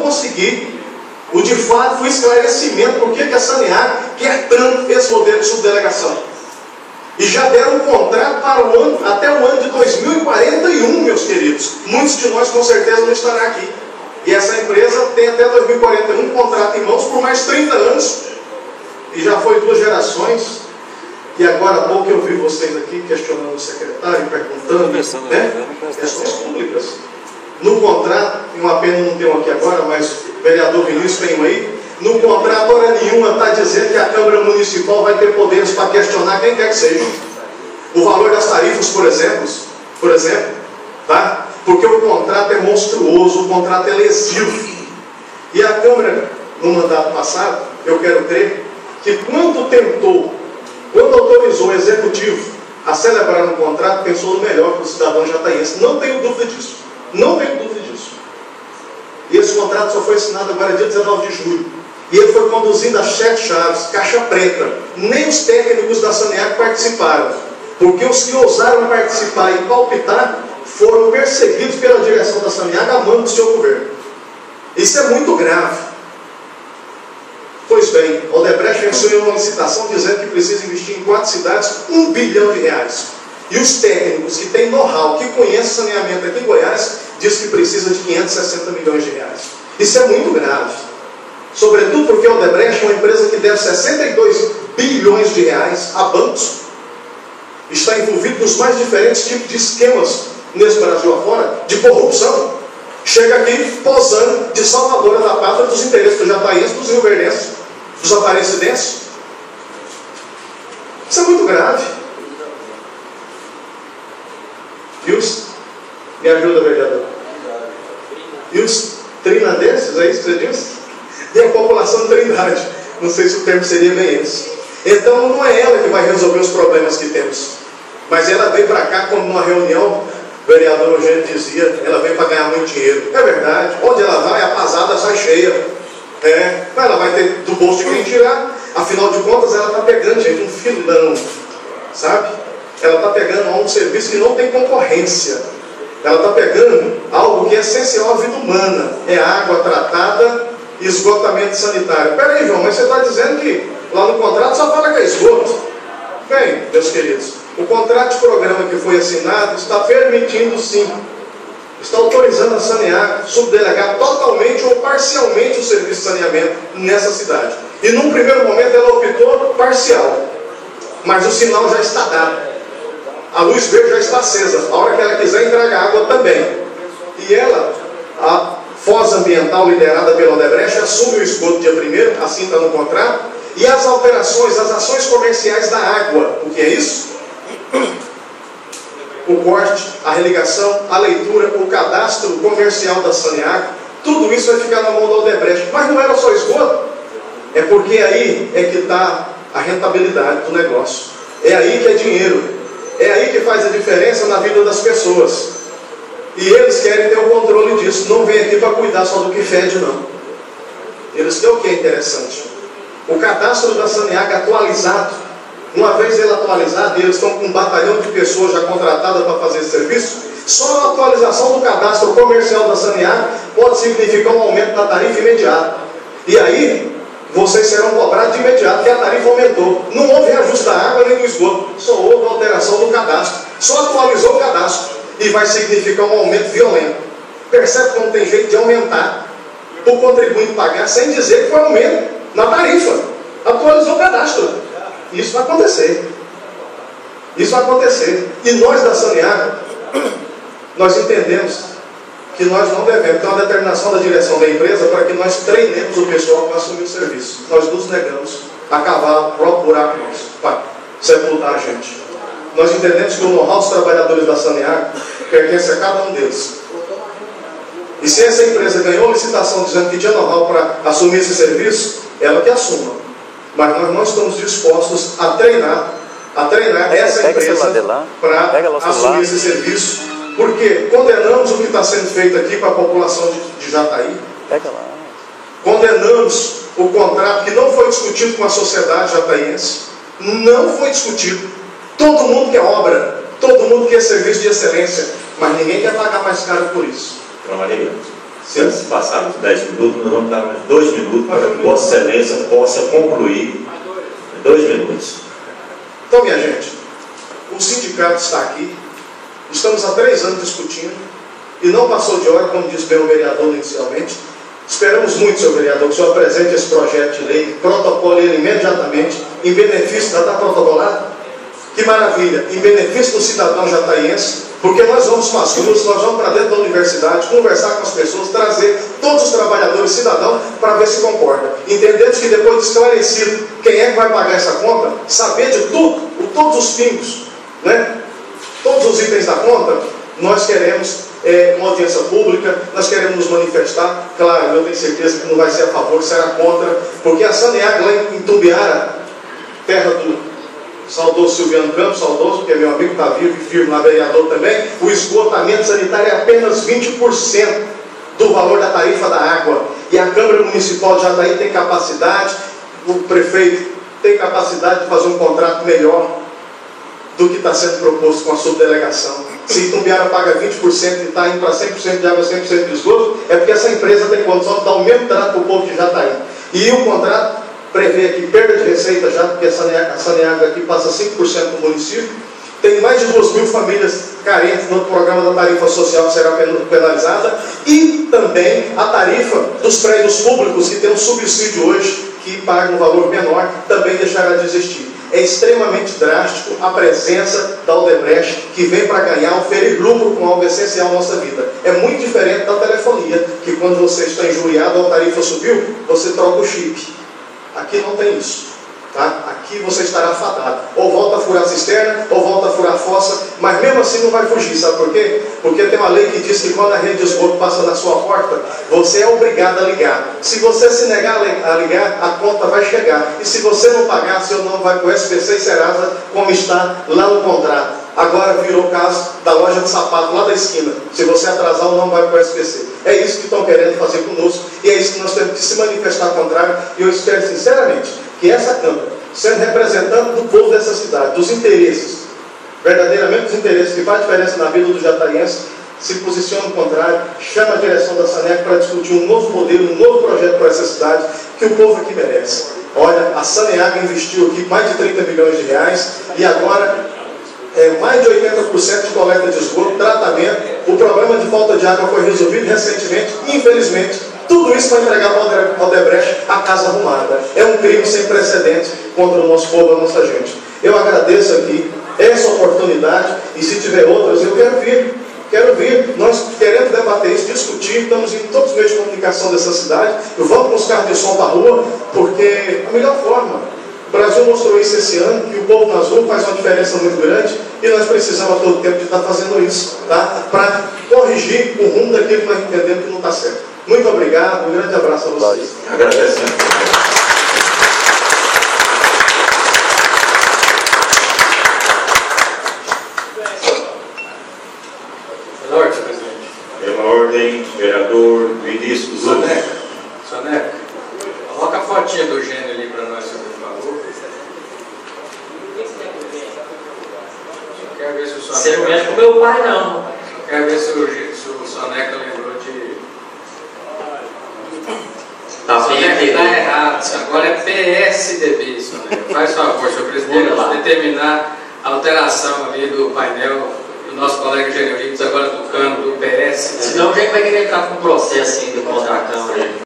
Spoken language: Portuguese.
conseguir o de fato o esclarecimento por que a Saneago quer tanto esse modelo de subdelegação. E já deram um contrato para o ano, até o ano de 2041, meus queridos. Muitos de nós com certeza não estarão aqui. E essa empresa tem até 2041 um contrato em mãos por mais 30 anos. E já foi 2 gerações. E agora há pouco eu vi vocês aqui questionando o secretário, perguntando, questões públicas. No contrato, uma pena não tenho aqui agora, mas o vereador Vinícius tem um aí. No contrato, hora nenhuma está dizendo que a Câmara Municipal vai ter poderes para questionar quem quer que seja. O valor das tarifas, por exemplo, tá? Porque o contrato é monstruoso, o contrato é lesivo. E a Câmara, no mandato passado, eu quero crer, que quando autorizou o Executivo a celebrar um contrato, pensou no melhor para o cidadão jataiense. Não tenho dúvida disso. Não tenho dúvida disso. E esse contrato só foi assinado agora dia 19 de julho. E ele foi conduzido a 7 chaves, caixa preta. Nem os técnicos da Saneago participaram. Porque os que ousaram participar e palpitar foram perseguidos pela direção da Saneago a mando do seu governo. Isso é muito grave. Pois bem, Odebrecht venceu uma licitação dizendo que precisa investir em 4 cidades R$1 bilhão. E os técnicos que têm know-how, que conhecem saneamento aqui em Goiás, dizem que precisa de R$560 milhões. Isso é muito grave. Sobretudo porque a Odebrecht é uma empresa que deve 62 bilhões de reais a bancos. Está envolvido nos mais diferentes tipos de esquemas nesse Brasil afora, de corrupção. Chega aqui posando de salvadora da pátria dos interesses dos jataienses, dos rioverdenses, dos aparecidenses. Isso é muito grave. E os... Me ajuda, vereador. E os trinandenses, é isso que você disse? E a população trindade. Não sei se o termo seria bem esse. Então não é ela que vai resolver os problemas que temos. Mas ela veio para cá como numa reunião, o vereador Eugênio dizia, ela veio para ganhar muito dinheiro. É verdade. Onde ela vai, a pasada sai cheia. Mas ela vai ter do bolso de quem tirar. Afinal de contas, ela está pegando, gente, um filão. Sabe? Ela está pegando um serviço que não tem concorrência. Ela está pegando algo que é essencial à vida humana. É água tratada e esgotamento sanitário. Peraí, João, mas você está dizendo que lá no contrato só fala que é esgoto. Bem, meus queridos, o contrato de programa que foi assinado está permitindo sim, está autorizando a Saneago subdelegar totalmente ou parcialmente o serviço de saneamento nessa cidade. E num primeiro momento ela optou parcial, mas o sinal já está dado. A luz verde já está acesa. A hora que ela quiser entregar água também. E ela, a Foz Ambiental liderada pela Odebrecht, assume o esgoto dia 1º, assim está no contrato. E as alterações, as ações comerciais da água. O que é isso? O corte, a religação, a leitura, o cadastro comercial da Saneago. Tudo isso vai ficar na mão da Odebrecht. Mas não era só esgoto. É porque aí é que está a rentabilidade do negócio. É aí que é dinheiro. É aí que faz a diferença na vida das pessoas. E eles querem ter o controle disso. Não vem aqui para cuidar só do que fede, não. Eles têm o que é interessante. O cadastro da Saneago atualizado. Uma vez ele atualizado, e eles estão com um batalhão de pessoas já contratadas para fazer esse serviço, só a atualização do cadastro comercial da Saneago pode significar um aumento da tarifa imediato. E aí, vocês serão cobrados de imediato, que a tarifa aumentou. Não houve reajuste da água nem do esgoto. Só houve alteração do cadastro. Só atualizou o cadastro. E vai significar um aumento violento. Percebe que não tem jeito de aumentar o contribuinte pagar sem dizer que foi aumento na tarifa. Atualizou o cadastro. Isso vai acontecer. Isso vai acontecer. E nós da Saneago, nós entendemos que nós não devemos ter uma determinação da direção da empresa para que nós treinemos o pessoal para assumir o serviço. Nós nos negamos a cavar o próprio buraco nosso, para sepultar a gente. Nós entendemos que o know-how dos trabalhadores da Saneago pertence a cada um deles. E se essa empresa ganhou licitação dizendo que tinha know-how para assumir esse serviço, ela que assuma. Mas nós não estamos dispostos a treinar essa empresa para assumir esse serviço. Porque condenamos o que está sendo feito aqui para a população de Jataí. Condenamos o contrato que não foi discutido com a sociedade jataiense. Não foi discutido. Todo mundo quer obra, todo mundo quer serviço de excelência, mas ninguém quer pagar mais caro por isso. Se antes passarmos 10 minutos, nós vamos dar mais 2 minutos para que Vossa Excelência possa concluir em 2 minutos. Então, minha gente, o sindicato está aqui, estamos há 3 anos discutindo, e não passou de hora, como disse bem o vereador inicialmente. Esperamos muito, senhor vereador, que o senhor apresente esse projeto de lei, protocole ele imediatamente, em benefício, já está protocolado? Que maravilha, em benefício do cidadão jataiense, porque nós vamos para as ruas, nós vamos para dentro da universidade, conversar com as pessoas, trazer todos os trabalhadores cidadãos para ver se concordam. Entendemos que depois de esclarecido quem é que vai pagar essa conta, saber de tudo, todos os pingos, né? Todos os itens da conta, nós queremos uma audiência pública, nós queremos nos manifestar. Claro, eu tenho certeza que não vai ser a favor, será contra, porque a Saneago lá em Itumbiara, terra do saudoso Silviano Campos, saudoso, porque meu amigo está vivo e firme lá, vereador também, o esgotamento sanitário é apenas 20% do valor da tarifa da água. E a Câmara Municipal de Jataí tem capacidade, o prefeito tem capacidade de fazer um contrato melhor do que está sendo proposto com a subdelegação. Se Itumbiara paga 20% e está indo para 100% de água, 100% de esgoto, é porque essa empresa tem condição de dar o mesmo trato para o povo de Jataí. E o contrato prevê aqui perda de receita já, porque a Saneago aqui passa 5% do município. Tem mais de 2.000 famílias carentes no programa da tarifa social que será penalizada. E também a tarifa dos prédios públicos, que tem um subsídio hoje, que paga um valor menor, também deixará de existir. É extremamente drástico a presença da Odebrecht, que vem para ganhar, oferir lucro com algo essencial à nossa vida. É muito diferente da telefonia, que quando você está injuriado, a tarifa subiu, você troca o chip. Aqui não tem isso. Tá? Aqui você estará fadado. Ou volta a furar a cisterna, ou volta a furar a fossa, mas mesmo assim não vai fugir. Sabe por quê? Porque tem uma lei que diz que quando a rede de esgoto passa na sua porta, você é obrigado a ligar. Se você se negar a ligar, a conta vai chegar. E se você não pagar, seu nome vai para o SPC e Serasa, como está lá no contrato. Agora virou o caso da loja de sapato lá da esquina. Se você atrasar, o nome vai para o SPC. É isso que estão querendo fazer conosco. E é isso que nós temos que se manifestar ao contrário. E eu espero sinceramente que essa Câmara, sendo representante do povo dessa cidade, dos interesses, verdadeiramente dos interesses que faz diferença na vida do jataiense, se posiciona ao contrário, chama a direção da Saneago para discutir um novo modelo, um novo projeto para essa cidade, que o povo aqui merece. Olha, a Saneago investiu aqui mais de 30 milhões de reais e agora mais de 80% de coleta de esgoto, tratamento. O problema de falta de água foi resolvido recentemente, infelizmente. Tudo isso para entregar para o Odebrecht a casa arrumada. É um crime sem precedentes contra o nosso povo, a nossa gente. Eu agradeço aqui essa oportunidade e se tiver outras, eu quero vir. Nós queremos debater isso, discutir, estamos em todos os meios de comunicação dessa cidade. Vamos com os carros de som para a rua, porque é a melhor forma. O Brasil mostrou isso esse ano, que o povo nas ruas faz uma diferença muito grande e nós precisamos a todo tempo de estar fazendo isso, tá? Para corrigir o rumo daquilo que nós entendemos que não está certo. Muito obrigado, um grande abraço a vocês. Agradecemos. Pela ordem, senhor presidente. Pela ordem, vereador Vinícius Soneca. Soneca, coloca a fotinha do Gênio ali para nós, por favor. Quero ver se o Soneca... Você não mexe com meu pai, não. Quero ver se o Soneca lembrou de... Soneca está errado. Agora é PSDB, Soneca. Faz favor, senhor presidente, determinar a alteração ali do painel do nosso colega Gênio Ribas, agora do cano do PS. Senão a gente vai querer entrar com um processo ainda contra a Câmara.